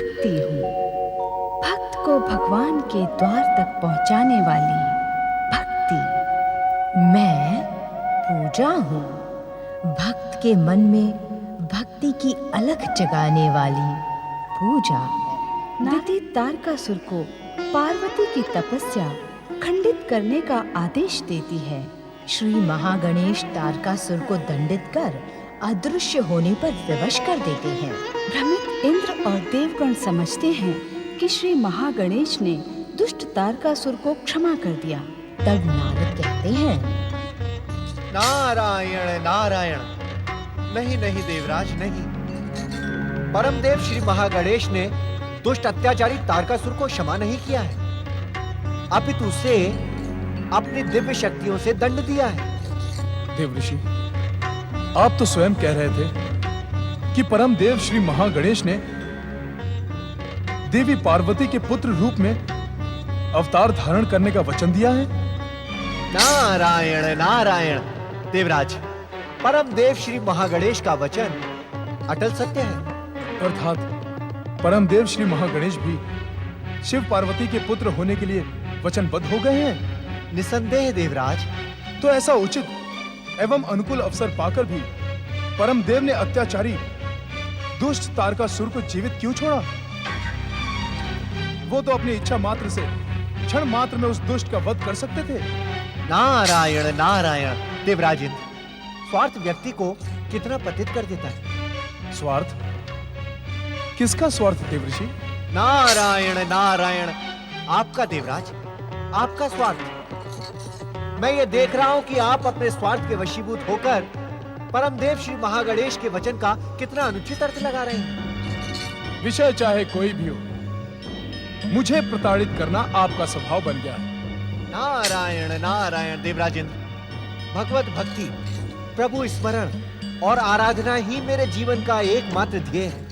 भक्ति हूँ, भक्त को भगवान के द्वार तक पहुँचाने वाली भक्ति। मैं पूजा हूँ, भक्त के मन में भक्ति की अलख जगाने वाली पूजा। नारद तारकासुर को पार्वती की तपस्या खंडित करने का आदेश देती है। श्री महागणेश तारकासुर को दंडित कर अदृश्य होने पर विवश कर देते हैं। भ्रमित इंद्र और देवगण समझते हैं कि श्री महागणेश ने दुष्ट तारकासुर को क्षमा कर दिया। तब नारद कहते हैं, नारायण नारायण। नहीं नहीं देवराज नहीं, परमदेव श्री महागणेश ने दुष्ट अत्याचारी तारकासुर को क्षमा नहीं किया है, अपितु उसे अपनी दिव्य शक्तियों से दंड दिया है। देवऋषि, आप तो स्वयं कह रहे थे कि परम देव श्री महागणेश ने देवी पार्वती के पुत्र रूप में अवतार धारण करने का वचन दिया है। नारायण नारायण देवराज, परम देव श्री महागणेश का वचन अटल सत्य है। अर्थात परम देव श्री महागणेश भी शिव पार्वती के पुत्र होने के लिए वचनबद्ध हो गए हैं। निसंदेह देवराज। तो ऐसा उचित एवं अनुकूल अवसर पाकर भी परम देव ने अत्याचारी दुष्ट तारकासुर को जीवित क्यों छोड़ा? वो तो अपनी इच्छा मात्र से क्षण मात्र में उस दुष्ट का वध कर सकते थे। नारायण नारायण देवराज इंद्र, स्वार्थ व्यक्ति को कितना पतित कर देता है। स्वार्थ? किसका स्वार्थ देवऋषि? नारायण नारायण आपका देवराज, आपका स्वार्थ। मैं ये देख रहा हूं कि आप अपने स्वार्थ के वशीभूत होकर परमदेव श्री महागणेश के वचन का कितना अनुचित अर्थ लगा रहे हैं। विषय चाहे कोई भी हो, मुझे प्रताड़ित करना आपका स्वभाव बन गया है। नारायण नारायण देवराज इंद्र, भगवत भक्ति, प्रभु स्मरण और आराधना ही मेरे जीवन का एकमात्र ध्येय है।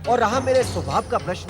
और रहा मेरे स्वभाव का प्रश्न,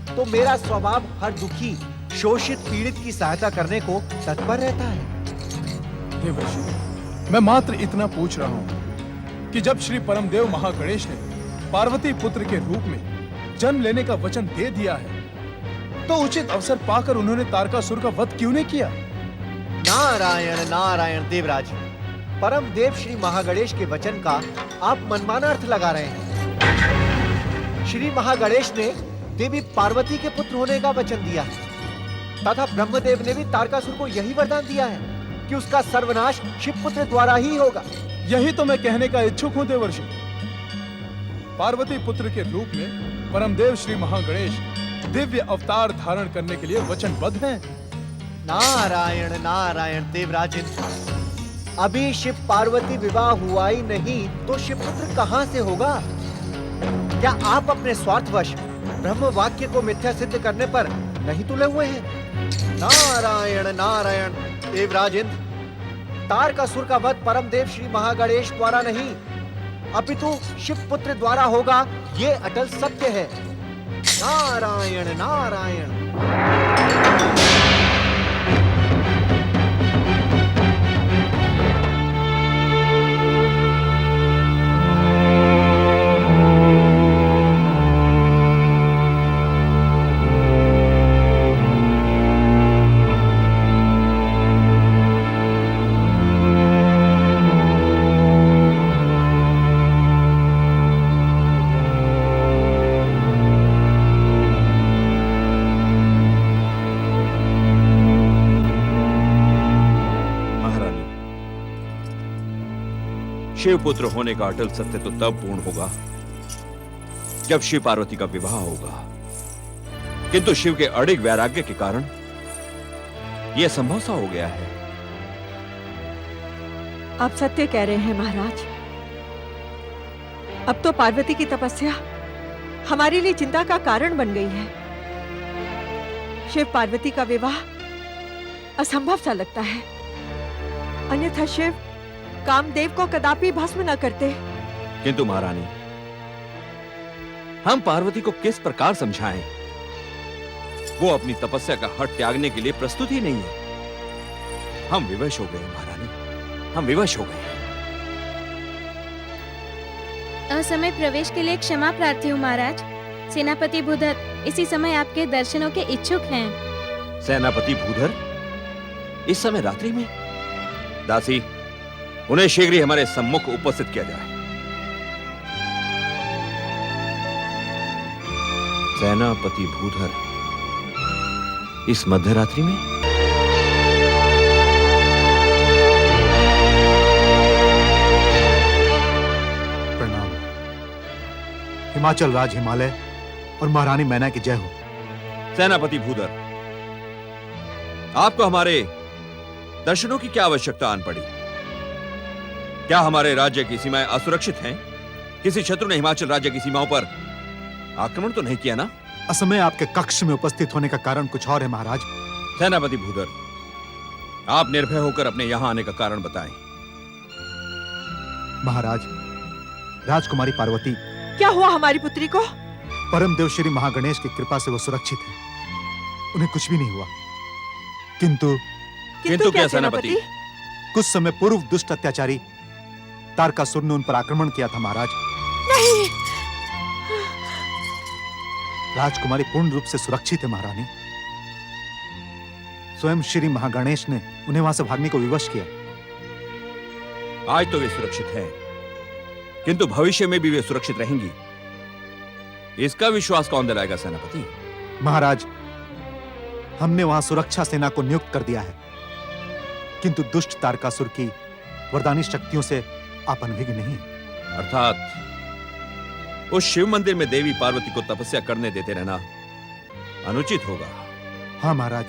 तो मेरा स्वभाव हर दुखी, शोषित, पीड़ित की सहायता करने को तत्पर रहता है। देवर्षि, मैं मात्र इतना पूछ रहा हूं कि जब श्री परमदेव महागणेश ने पार्वती पुत्र के रूप में जन्म लेने का वचन दे दिया है, तो उचित अवसर पाकर उन्होंने तारकासुर का वध क्यों नहीं किया? नारायण नारायण देवराज, परम देव श्री महागणेश के वचन का आप मनमाना अर्थ लगा रहे हैं। श्री महागणेश ने देवी पार्वती के पुत्र होने का वचन दिया है तथा ब्रह्मदेव ने भी तारकासुर को यही वरदान दिया है कि उसका सर्वनाश शिवपुत्र द्वारा ही होगा। यही तो मैं कहने का इच्छुक हूं देवर्षि। पार्वती पुत्र के रूप में परमदेव श्री महागणेश दिव्य अवतार धारण करने के लिए वचनबद्ध हैं। नारायण नारायण देवराज, अभी शिव पार्वती विवाह हुआ ही नहीं तो शिवपुत्र कहां से होगा? क्या आप अपने स्वार्थवश ब्रह्म वाक्य को मिथ्या सिद्ध करने पर नहीं तुले हुए हैं? नारायण नारायण देवराज इंद्र, तारकासुर का वध परमदेव श्री महागणेश द्वारा नहीं अपितु शिवपुत्र द्वारा होगा, ये अटल सत्य है। नारायण नारायण। शिवपुत्र होने का अटल सत्य तो तब पूर्ण होगा जब शिव पार्वती का विवाह होगा, किंतु शिव के अड़िग वैराग्य के कारण यह संभव सा हो गया है। आप सत्य कह रहे हैं महाराज। अब तो पार्वती की तपस्या हमारे लिए चिंता का कारण बन गई है। शिव पार्वती का विवाह असंभव सा लगता है, अन्यथा शिव कामदेव को कदापि भस्म न करते। किंतु महारानी, हम पार्वती को किस प्रकार समझाएं? वो अपनी तपस्या का हट त्यागने के लिए प्रस्तुत ही नहीं है। हम विवश हो गए महारानी, हम विवश हो गए। असमय प्रवेश के लिए क्षमा प्रार्थी हूँ महाराज। सेनापति भूधर इसी समय आपके दर्शनों के इच्छुक हैं। सेनापति भूधर इस समय रात्रि में? दासी, उन्हें शीघ्र ही हमारे सम्मुख उपस्थित किया जाए। सेनापति भूधर इस मध्यरात्रि में? प्रणाम। हिमाचल राज हिमालय और महारानी मैना की जय हो। सेनापति भूधर, आपको हमारे दर्शनों की क्या आवश्यकता आन पड़ी? क्या हमारे राज्य की सीमाएं असुरक्षित हैं? किसी शत्रु ने हिमाचल राज्य की सीमाओं पर आक्रमण तो नहीं किया ना? असमय आपके कक्ष में उपस्थित होने का कारण कुछ और है महाराज। सेनापति भूधर, आप निर्भय होकर अपने यहां आने का कारण बताएं। महाराज, राजकुमारी पार्वती, क्या हुआ हमारी पुत्री को? परम देव श्री महागणेश की कृपा से वो सुरक्षित है, उन्हें कुछ भी नहीं हुआ। किंतु किंतु क्या सेनापति? कुछ समय पूर्व दुष्ट अत्याचारी तारकासुर ने उन पर आक्रमण किया था महाराज। नहीं। राजकुमारी पूर्ण रूप से सुरक्षित है महारानी। स्वयं श्री महागणेश ने उन्हें वहां से भागने को विवश किया। आज तो वे सुरक्षित हैं, किंतु भविष्य में भी वे सुरक्षित रहेंगी, इसका विश्वास कौन दिलाएगा सेनापति? महाराज, हमने वहां सुरक्षा सेना को नियुक्त कर दिया है, किंतु दुष्ट तारकासुर की वरदानी शक्तियों से आप अनभिज्ञ नहीं हैं। अर्थात उस शिव मंदिर में देवी पार्वती को तपस्या करने देते रहना अनुचित होगा। हाँ महाराज,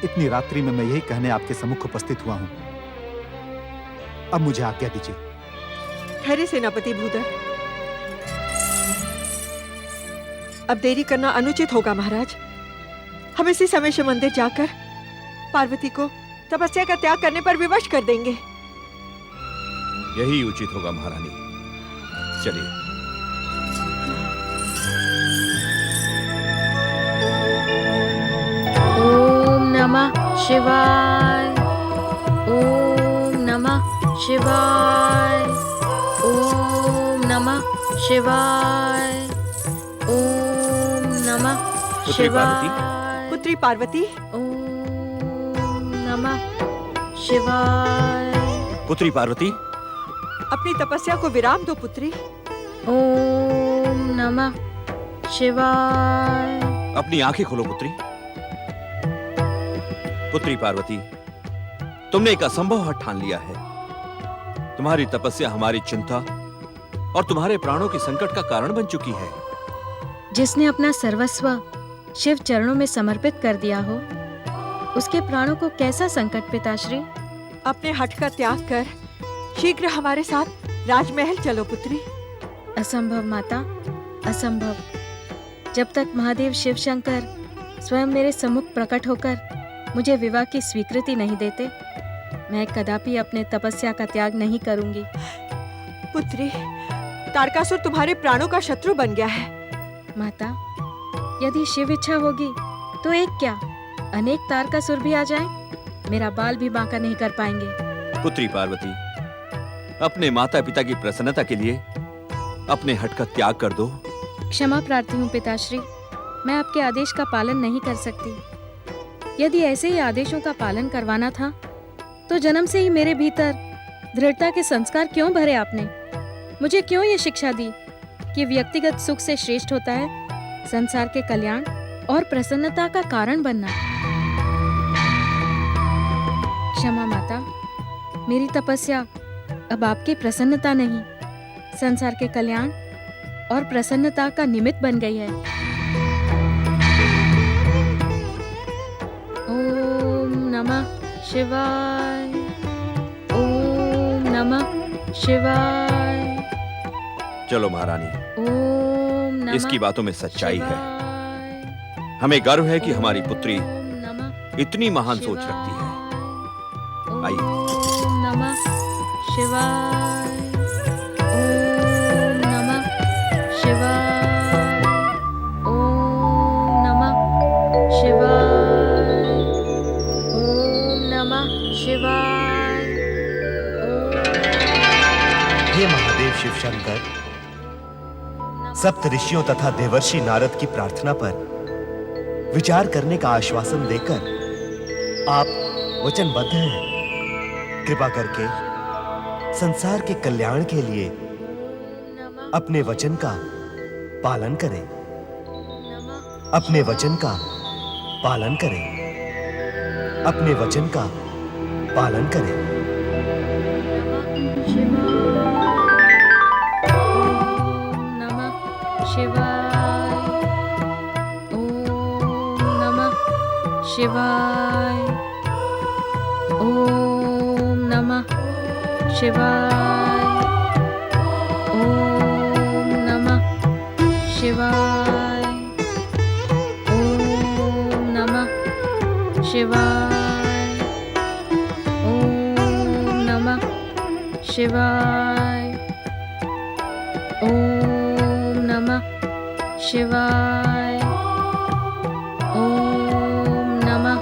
इतनी रात्रि में मैं यही कहने आपके सम्मुख उपस्थित हुआ हूं। अब मुझे आज्ञा दीजिए। ठहरे सेनापति भूधर, अब देरी करना अनुचित होगा महाराज। हम इसी समय से मंदिर जाकर पार्वती को तपस्या का त्याग करने पर विवश कर देंगे। यही उचित होगा महारानी। चलिए। ओम नमः शिवाय। ओम नमः शिवाय। ओम नमः शिवाय। ओम नमः पुत्री पार्वती। शिवाय। पुत्री पार्वती, ओम नमः शिवाय। पुत्री पार्वती, अपनी तपस्या को विराम दो पुत्री। ओम नमः शिवाय। अपनी आंखें खोलो पुत्री। पुत्री पार्वती, तुमने एक असंभव हठ ठान लिया है। तुम्हारी तपस्या हमारी चिंता और तुम्हारे प्राणों के संकट का कारण बन चुकी है। जिसने अपना सर्वस्व शिव चरणों में समर्पित कर दिया हो, उसके प्राणों को कैसा संकट पिताश्री? अपने हठ का त्याग कर शीघ्र हमारे साथ राजमहल चलो पुत्री। असंभव माता, असंभव। जब तक महादेव शिव शंकर स्वयं मेरे सम्मुख प्रकट होकर मुझे विवाह की स्वीकृति नहीं देते, मैं कदापि अपने तपस्या का त्याग नहीं करूंगी। पुत्री, तारकासुर तुम्हारे प्राणों का शत्रु बन गया है। माता, यदि शिव इच्छा होगी तो एक क्या, अनेक तारकासुर भी आ जाएं, मेरा बाल भी बांका नहीं कर पाएंगे। पुत्री पार्वती, अपने माता पिता की प्रसन्नता के लिए अपने हठ का त्याग कर दो। क्षमा प्रार्थी हूँ पिताश्री, मैं आपके आदेश का पालन नहीं कर सकती। यदि ऐसे ही आदेशों का पालन करवाना था तो जन्म से ही मेरे भीतर दृढ़ता के संस्कार क्यों भरे आपने? मुझे क्यों ये शिक्षा दी कि व्यक्तिगत सुख से श्रेष्ठ होता है संसार के कल्याण और प्रसन्नता का कारण बनना? क्षमा माता, मेरी तपस्या अब आपकी प्रसन्नता नहीं, संसार के कल्याण और प्रसन्नता का निमित्त बन गई है। ओम नमः शिवाय। ओम नमः शिवाय। चलो महारानी, ओम नमः इसकी बातों में सच्चाई है। शिवाय। हमें गर्व है कि हमारी पुत्री ओम नमः इतनी महान सोच रखती है। आइए। ओम नमः शिवाय। ओम नमः शिवाय। ओम नमः शिवाय। ओम नमः शिवाय। हे महादेव शिव शंकर, सप्त ऋषियों तथा देवर्षि नारद की प्रार्थना पर विचार करने का आश्वासन देकर आप वचनबद्ध हैं। कृपा करके संसार के कल्याण के लिए अपने वचन का पालन करें। अपने वचन का पालन करें। अपने वचन का पालन करें। शिवाय ओम नमः शिवाय ओम नमः शिवाय ओम नमः शिवाय ओम नमः शिवाय ओम नमः शिवाय ओम नमः शिवाय ओम नमः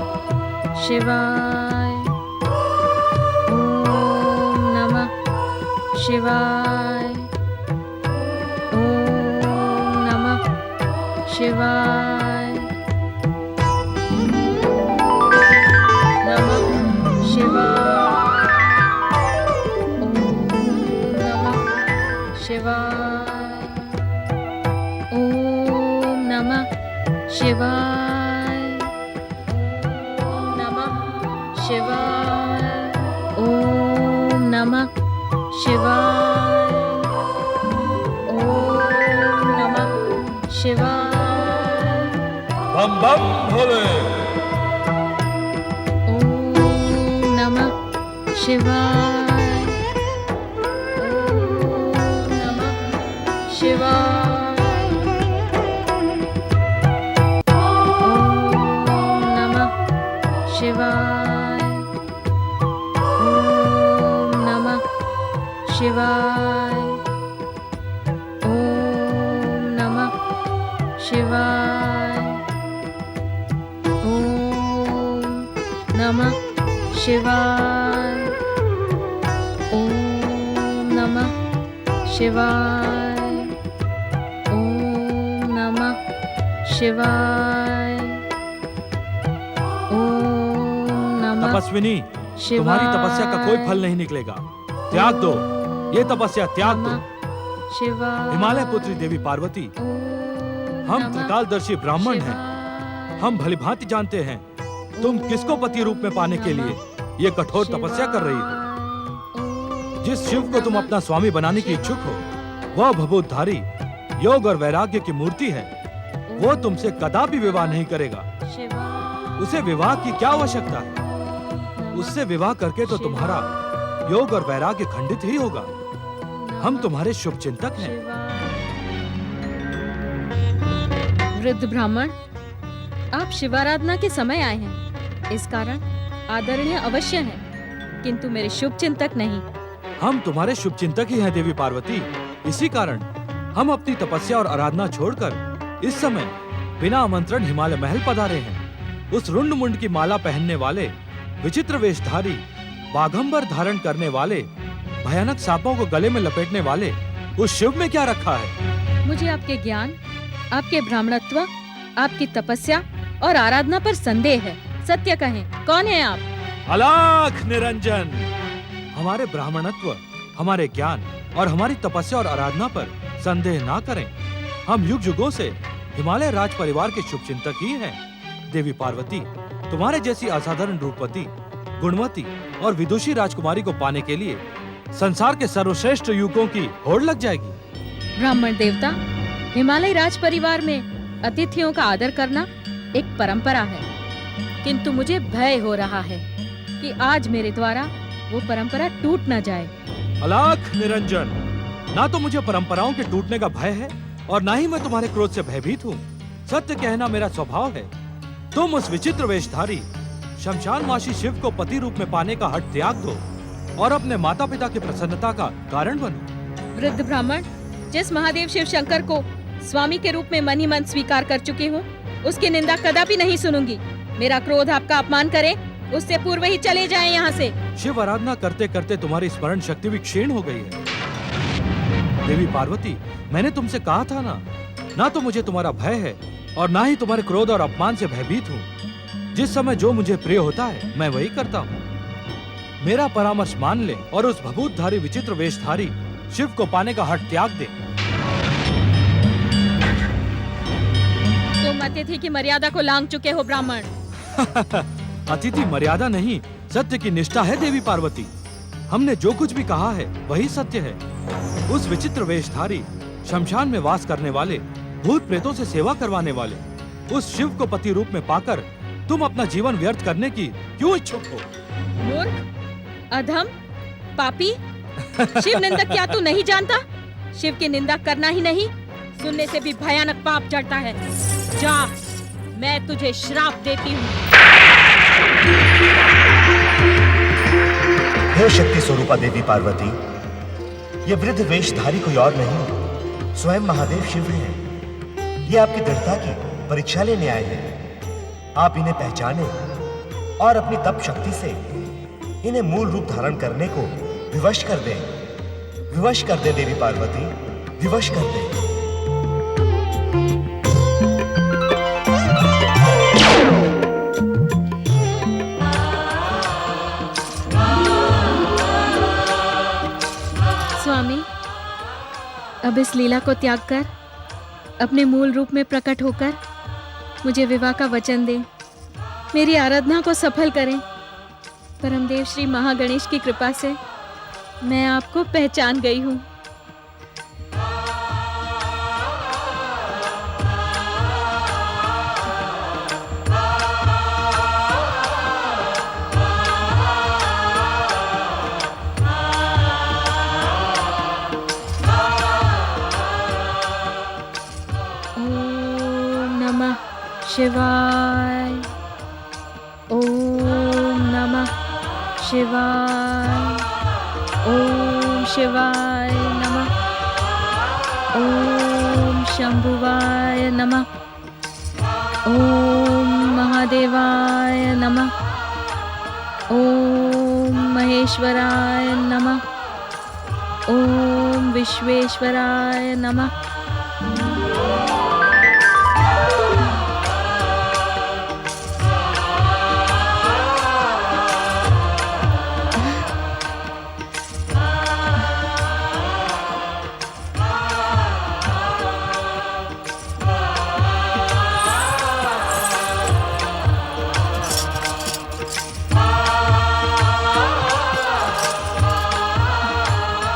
शिवाय ओम नमः शिवाय नमः शिवाय ओम नमः शिवाय ओम नमः शिवाय शिवाय ओम नमः शिवाय ओम नमः शिवाय बम बम भोले। ओम नमः शिवाय ओम नमः शिवाय ओम नमः शिवाय ओम नमः शिवाय ओम नमः शिवाय ओम नमः शिवाय ओम नमः शिवाय ओम नमः शिवाय ओम नमः तपस्विनी, तुम्हारी तपस्या का कोई फल नहीं निकलेगा। त्याग दो, ये तपस्या त्याग दो। शिवाय हिमालय पुत्री देवी पार्वती, हम त्रिकालदर्शी ब्राह्मण हैं। हम भलीभांति जानते हैं तुम किसको पति रूप में पाने के लिए ये कठोर तपस्या कर रही हो। जिस शिव को तुम अपना स्वामी बनाने की इच्छुक हो, वह भभूतधारी योग और वैराग्य की मूर्ति है। वो तुमसे कदापि विवाह नहीं करेगा। उसे विवाह की क्या आवश्यकता है? उससे विवाह करके तो तुम्हारा योग और वैराग्य खंडित ही होगा। हम तुम्हारे शुभचिंतक हैं। वृद्ध ब्राह्मण, आप शिवाराधना के समय आए हैं, इस कारण आदरणीय अवश्य हैं, किंतु मेरे शुभचिंतक नहीं। हम तुम्हारे शुभचिंतक ही हैं देवी पार्वती। इसी कारण हम अपनी तपस्या और आराधना छोड़कर इस समय बिना आमंत्रण हिमालय महल पधारे हैं। उस रुंड मुंड की माला पहनने वाले, विचित्र वेशधारी, बाघंबर धारण करने वाले, भयानक सांपों को गले में लपेटने वाले उस शिव में क्या रखा है? मुझे आपके ज्ञान, आपके ब्राह्मणत्व, आपकी तपस्या और आराधना पर संदेह है। सत्य कहें, कौन है आप? अलाख निरंजन, हमारे ब्राह्मणत्व, हमारे ज्ञान और हमारी तपस्या और आराधना पर संदेह ना करें। हम युग युगों से हिमालय राज परिवार के शुभचिंतक ही हैं। देवी पार्वती, तुम्हारे जैसी असाधारण रूपवती, गुणवती और विदुषी राजकुमारी को पाने के लिए संसार के सर्वश्रेष्ठ युवकों की होड़ लग जाएगी। ब्राह्मण देवता, हिमालय राज परिवार में अतिथियों का आदर करना एक परंपरा है, किंतु मुझे भय हो रहा है कि आज मेरे द्वारा वो परंपरा टूट न जाए। अलाख निरंजन, ना तो मुझे परंपराओं के टूटने का भय है और ना ही मैं तुम्हारे क्रोध से भयभीत हूँ। सत्य कहना मेरा स्वभाव है। तुम उस विचित्र वेशधारी शमशानवासी शिव को पति रूप में पाने का हठ त्याग दो और अपने माता पिता की प्रसन्नता का कारण बनो। वृद्ध ब्राह्मण, जिस महादेव शिव शंकर को स्वामी के रूप में मन ही मन स्वीकार कर चुकी हूँ, उसकी निंदा कदापि नहीं सुनूंगी। मेरा क्रोध आपका अपमान करे, उससे पूर्व ही चले जाएं यहाँ से। शिव आराधना करते करते तुम्हारी स्मरण शक्ति भी क्षीण हो गई है। देवी पार्वती, मैंने तुमसे कहा था ना तो मुझे तुम्हारा भय है और ना ही तुम्हारे क्रोध और अपमान से भयभीत हूँ। जिस समय जो मुझे प्रिय होता है मैं वही करता हूँ। मेरा परामर्श मान ले और उस भभूतधारी विचित्र वेशधारी शिव को पाने का हठ त्याग दे। तुम अतिथि की मर्यादा को लांघ चुके हो ब्राह्मण। अतिथि मर्यादा नहीं, सत्य की निष्ठा है देवी पार्वती। हमने जो कुछ भी कहा है वही सत्य है। उस विचित्र वेशधारी, शमशान में वास करने वाले, भूत प्रेतों से सेवा करवाने वाले उस शिव को पति रूप में पाकर तुम अपना जीवन व्यर्थ करने की क्यों इच्छुक हो? मूर्ख, अधम, पापी, शिव निंदक क्या तू नहीं जानता? शिव की निंदा करना ही नहीं, सुनने से भी भयानक पाप चढ़ता है। जा, मैं तुझे श्राप देती हूँ। हे शक्ति स्वरूपा देवी पार्वती, ये वृद्ध वेशधारी कोई और नहीं, स्वयं महादेव शिव हैं। ये आपकी दृढ़ता की परीक्षा लेने आए हैं। आप इन्हें पहचाने और अपनी तप शक्ति से इन्हें मूल रूप धारण करने को विवश कर दें। विवश कर दे देवी पार्वती, विवश कर दे। स्वामी, अब इस लीला को त्याग कर अपने मूल रूप में प्रकट होकर मुझे विवाह का वचन दें, मेरी आराधना को सफल करें। परमदेव श्री महागणेश की कृपा से मैं आपको पहचान गई हूँ। ओम नमः शिवाय। ओम नमः शिवाय। ओम शिवाय नमः। ओम शंभुवाय नमः। ओम महादेवाय नमः। ओम महेश्वराय नमः। ओम विश्वेश्वराय नमः।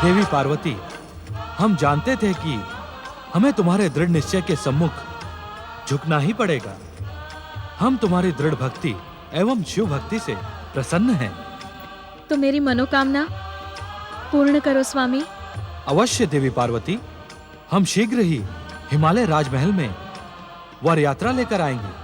देवी पार्वती, हम जानते थे कि हमें तुम्हारे दृढ़ निश्चय के सम्मुख झुकना ही पड़ेगा। हम तुम्हारी दृढ़ भक्ति एवं शिव भक्ति से प्रसन्न हैं। तो मेरी मनोकामना पूर्ण करो स्वामी। अवश्य देवी पार्वती, हम शीघ्र ही हिमालय राजमहल में वर यात्रा लेकर आएंगे।